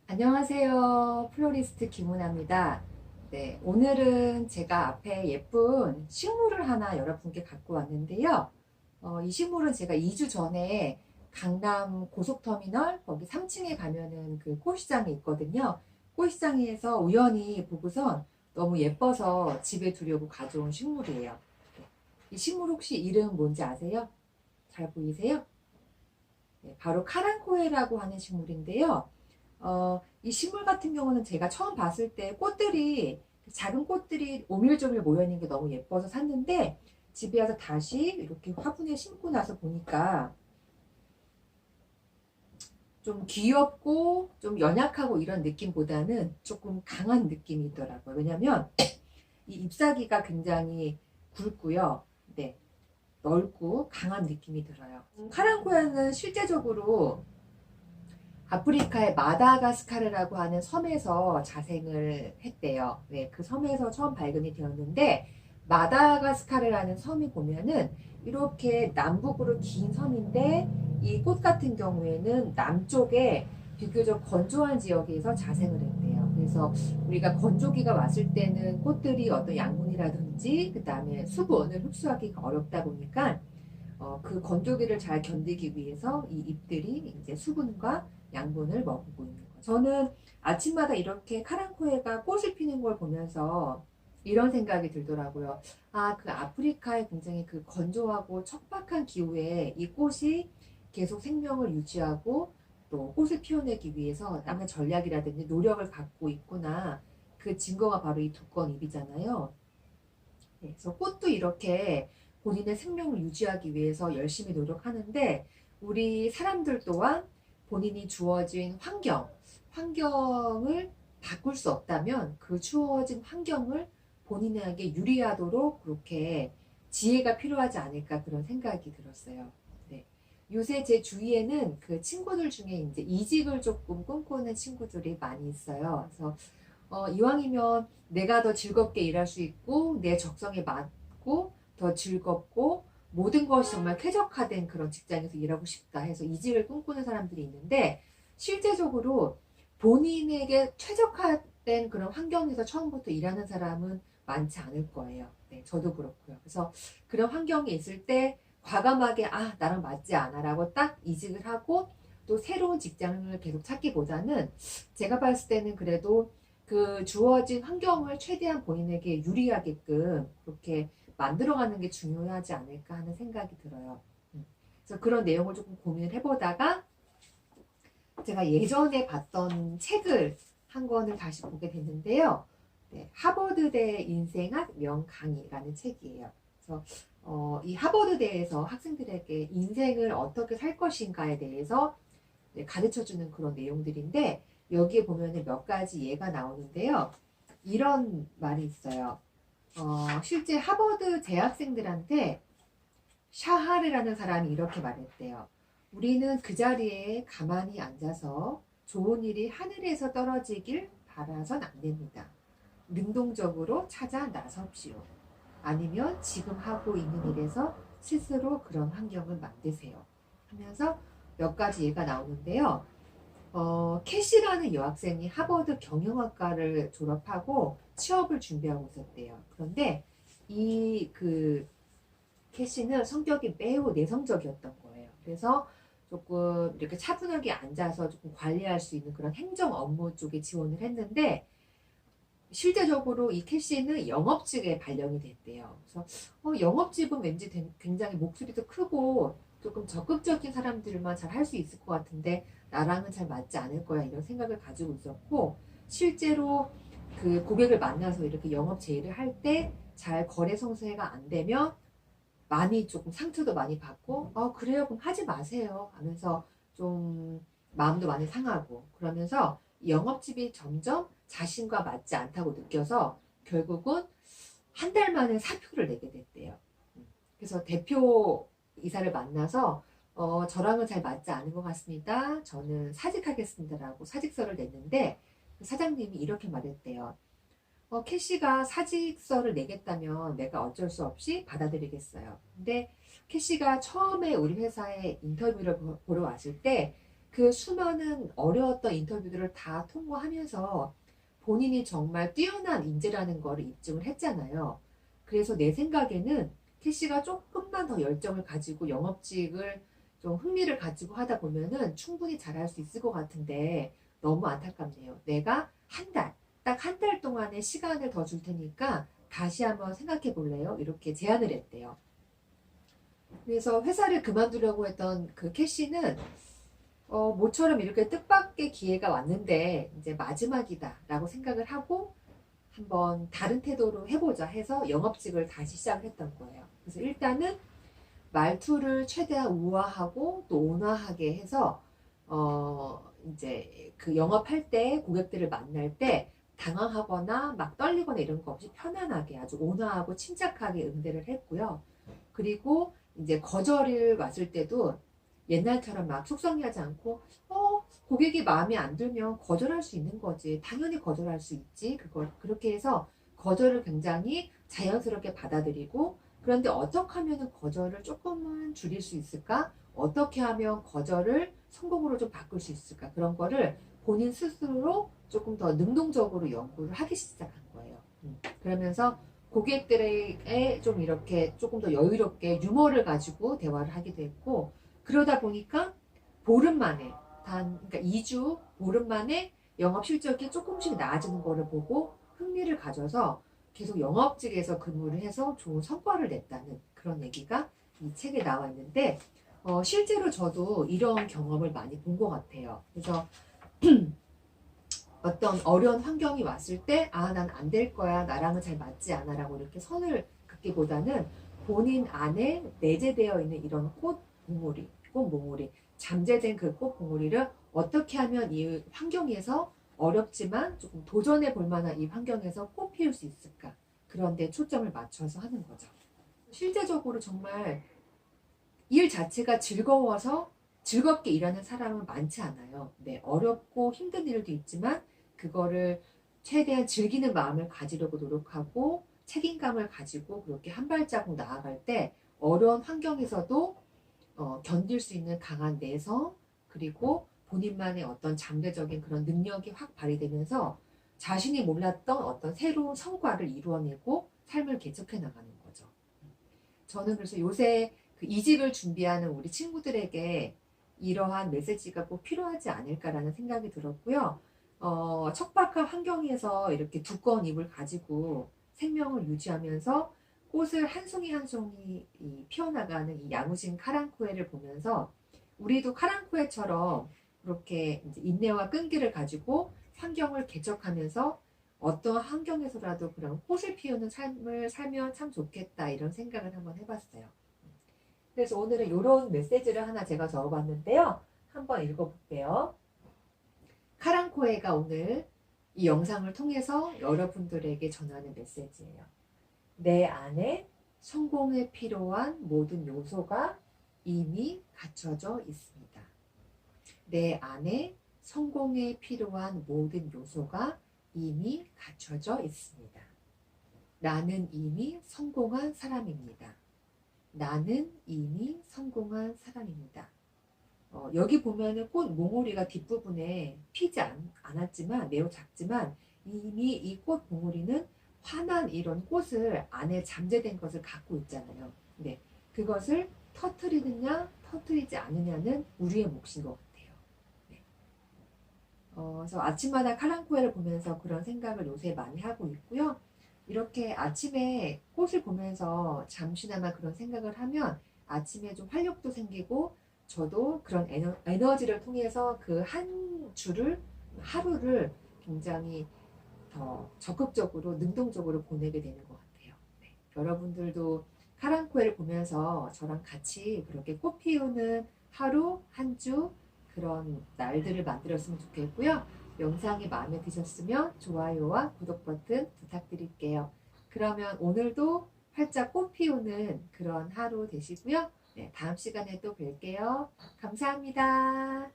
안녕하세요. 플로리스트 김은아입니다. 네, 오늘은 제가 앞에 예쁜 식물을 하나 여러분께 갖고 왔는데요. 이 식물은 제가 2주 전에 강남 고속터미널 거기 3층에 가면은 그 꽃시장이 있거든요. 꽃시장에서 우연히 보고선 너무 예뻐서 집에 두려고 가져온 식물이에요. 네, 이 식물 혹시 이름 뭔지 아세요? 잘 보이세요? 네, 바로 카랑코에라고 하는 식물인데요. 이 식물 같은 경우는 제가 처음 봤을 때 꽃들이 작은 꽃들이 오밀조밀 모여 있는 게 너무 예뻐서 샀는데 집에 와서 다시 이렇게 화분에 심고 나서 보니까 좀 귀엽고 좀 연약하고 이런 느낌보다는 조금 강한 느낌이 있더라고요. 왜냐면 이 잎사귀가 굉장히 굵고요. 네, 넓고 강한 느낌이 들어요. 카랑코야는 실제적으로 아프리카의 마다가스카르라고 하는 섬에서 자생을 했대요. 네, 그 섬에서 처음 발견이 되었는데 마다가스카르라는 섬이 보면은 이렇게 남북으로 긴 섬인데 이 꽃 같은 경우에는 남쪽에 비교적 건조한 지역에서 자생을 했대요. 그래서 우리가 건조기가 왔을 때는 꽃들이 어떤 양분이라든지 그 다음에 수분을 흡수하기가 어렵다 보니까 그 건조기를 잘 견디기 위해서 이 잎들이 이제 수분과 양분을 머금고 있는 거죠. 저는 아침마다 이렇게 카랑코에가 꽃을 피는 걸 보면서 이런 생각이 들더라고요. 아, 그 아프리카의 굉장히 그 건조하고 척박한 기후에 이 꽃이 계속 생명을 유지하고 또 꽃을 피워내기 위해서 나의 전략이라든지 노력을 갖고 있구나. 그 증거가 바로 이 두꺼운 잎이잖아요. 네, 그래서 꽃도 이렇게 본인의 생명을 유지하기 위해서 열심히 노력하는데 우리 사람들 또한 본인이 주어진 환경을 바꿀 수 없다면 그 주어진 환경을 본인에게 유리하도록 그렇게 지혜가 필요하지 않을까 그런 생각이 들었어요. 네. 요새 제 주위에는 그 친구들 중에 이제 이직을 조금 꿈꾸는 친구들이 많이 있어요. 그래서 이왕이면 내가 더 즐겁게 일할 수 있고 내 적성에 맞고 더 즐겁고 모든 것이 정말 쾌적화된 그런 직장에서 일하고 싶다 해서 이직을 꿈꾸는 사람들이 있는데 실제적으로 본인에게 최적화된 그런 환경에서 처음부터 일하는 사람은 많지 않을 거예요. 네, 저도 그렇고요. 그래서 그런 환경에 있을 때 과감하게 아, 나랑 맞지 않아라고 딱 이직을 하고 또 새로운 직장을 계속 찾기보다는 제가 봤을 때는 그래도 그 주어진 환경을 최대한 본인에게 유리하게끔 그렇게 만들어가는 게 중요하지 않을까 하는 생각이 들어요. 그래서 그런 내용을 조금 고민을 해보다가 제가 예전에 봤던 책을 한 권을 다시 보게 됐는데요. 네, 하버드대 인생학 명강의라는 책이에요. 그래서 이 하버드대에서 학생들에게 인생을 어떻게 살 것인가에 대해서 가르쳐주는 그런 내용들인데 여기에 보면 몇 가지 예가 나오는데요. 이런 말이 있어요. 실제 하버드 재학생들한테 샤하르라는 사람이 이렇게 말했대요. 우리는 그 자리에 가만히 앉아서 좋은 일이 하늘에서 떨어지길 바라선 안 됩니다. 능동적으로 찾아 나섭시오. 아니면 지금 하고 있는 일에서 스스로 그런 환경을 만드세요. 하면서 몇 가지 예가 나오는데요. 캐시라는 여학생이 하버드 경영학과를 졸업하고 취업을 준비하고 있었대요. 그런데 이 캐시는 성격이 매우 내성적이었던 거예요. 그래서 조금 이렇게 차분하게 앉아서 조금 관리할 수 있는 그런 행정 업무 쪽에 지원을 했는데 실제적으로 이 캐시는 영업직에 발령이 됐대요. 그래서 영업직은 왠지 굉장히 목소리도 크고 조금 적극적인 사람들만 잘 할 수 있을 것 같은데 나랑은 잘 맞지 않을 거야 이런 생각을 가지고 있었고 실제로 그 고객을 만나서 이렇게 영업 제의를 할 때 잘 거래 성사가 안 되면 많이 조금 상처도 많이 받고 그래요 그럼 하지 마세요 하면서 좀 마음도 많이 상하고 그러면서 영업집이 점점 자신과 맞지 않다고 느껴서 결국은 한 달 만에 사표를 내게 됐대요. 그래서 대표 이사를 만나서 저랑은 잘 맞지 않은 것 같습니다. 저는 사직하겠습니다라고 사직서를 냈는데 사장님이 이렇게 말했대요. 캐시가 사직서를 내겠다면 내가 어쩔 수 없이 받아들이겠어요. 근데 캐시가 처음에 우리 회사에 인터뷰를 보러 왔을 때 그 수많은 어려웠던 인터뷰들을 다 통과하면서 본인이 정말 뛰어난 인재라는 거를 입증을 했잖아요. 그래서 내 생각에는 캐시가 조금만 더 열정을 가지고 영업직을 좀 흥미를 가지고 하다 보면은 충분히 잘할 수 있을 것 같은데 너무 안타깝네요. 내가 딱 한 달 동안의 시간을 더 줄 테니까 다시 한번 생각해 볼래요? 이렇게 제안을 했대요. 그래서 회사를 그만두려고 했던 그 캐시는 모처럼 이렇게 뜻밖의 기회가 왔는데 이제 마지막이다라고 생각을 하고 한번 다른 태도로 해보자 해서 영업직을 다시 시작을 했던 거예요. 그래서 일단은 말투를 최대한 우아하고 또 온화하게 해서 이제 그 영업할 때 고객들을 만날 때 당황하거나 막 떨리거나 이런 거 없이 편안하게 아주 온화하고 침착하게 응대를 했고요. 그리고 이제 거절을 왔을 때도 옛날처럼 막 속상해하지 않고 고객이 마음에 안 들면 거절할 수 있는 거지. 당연히 거절할 수 있지. 그걸 그렇게 해서 거절을 굉장히 자연스럽게 받아들이고 그런데 어떻게 하면 거절을 조금은 줄일 수 있을까? 어떻게 하면 거절을 성공으로 좀 바꿀 수 있을까? 그런 거를 본인 스스로 조금 더 능동적으로 연구를 하기 시작한 거예요. 그러면서 고객들에게 좀 이렇게 조금 더 여유롭게 유머를 가지고 대화를 하게 됐고 그러다 보니까 보름 만에 그러니까 2주 보름 만에 영업 실적이 조금씩 나아지는 거를 보고 흥미를 가져서 계속 영업직에서 근무를 해서 좋은 성과를 냈다는 그런 얘기가 이 책에 나와 있는데 실제로 저도 이런 경험을 많이 본 것 같아요. 그래서 어떤 어려운 환경이 왔을 때 난 안 될 거야 나랑은 잘 맞지 않아 라고 이렇게 선을 긋기보다는 본인 안에 내재되어 있는 이런 꽃봉오리 잠재된 그 꽃봉오리를 어떻게 하면 이 환경에서 어렵지만 조금 도전해 볼 만한 이 환경에서 꽃 피울 수 있을까 그런 데 초점을 맞춰서 하는 거죠. 실제적으로 정말 일 자체가 즐거워서 즐겁게 일하는 사람은 많지 않아요. 네, 어렵고 힘든 일도 있지만 그거를 최대한 즐기는 마음을 가지려고 노력하고 책임감을 가지고 그렇게 한 발자국 나아갈 때 어려운 환경에서도 견딜 수 있는 강한 내성 그리고 본인만의 어떤 잠재적인 그런 능력이 확 발휘되면서 자신이 몰랐던 어떤 새로운 성과를 이루어내고 삶을 개척해 나가는 거죠. 저는 그래서 요새 그 이직을 준비하는 우리 친구들에게 이러한 메시지가 꼭 필요하지 않을까라는 생각이 들었고요. 척박한 환경에서 이렇게 두꺼운 잎을 가지고 생명을 유지하면서 꽃을 한 송이 한 송이 피어나가는 이 야무진 카랑쿠에를 보면서 우리도 카랑쿠에처럼 그렇게 이제 인내와 끈기를 가지고 환경을 개척하면서 어떤 환경에서라도 그런 꽃을 피우는 삶을 살면 참 좋겠다 이런 생각을 한번 해봤어요. 그래서 오늘은 이런 메시지를 하나 제가 적어봤는데요. 한번 읽어볼게요. 카랑코에가 오늘 이 영상을 통해서 여러분들에게 전하는 메시지예요. 내 안에 성공에 필요한 모든 요소가 이미 갖춰져 있습니다. 내 안에 성공에 필요한 모든 요소가 이미 갖춰져 있습니다. 나는 이미 성공한 사람입니다. 나는 이미 성공한 사람입니다. 여기 보면은 꽃 몽우리가 뒷부분에 피지 않았지만 매우 작지만 이미 이 꽃 몽우리는 환한 이런 꽃을 안에 잠재된 것을 갖고 있잖아요. 네, 그것을 터트리느냐 터트리지 않느냐는 우리의 몫인 것 같아요. 네. 그래서 아침마다 카랑코에를 보면서 그런 생각을 요새 많이 하고 있고요. 이렇게 아침에 꽃을 보면서 잠시나마 그런 생각을 하면 아침에 좀 활력도 생기고 저도 그런 에너지를 통해서 그 한 주를 하루를 굉장히 더 적극적으로 능동적으로 보내게 되는 것 같아요. 네. 여러분들도 카랑코에를 보면서 저랑 같이 그렇게 꽃 피우는 하루 한 주 그런 날들을 만들었으면 좋겠고요. 영상이 마음에 드셨으면 좋아요와 구독 버튼 부탁드릴게요. 그러면 오늘도 활짝 꽃 피우는 그런 하루 되시고요. 네, 다음 시간에 또 뵐게요. 감사합니다.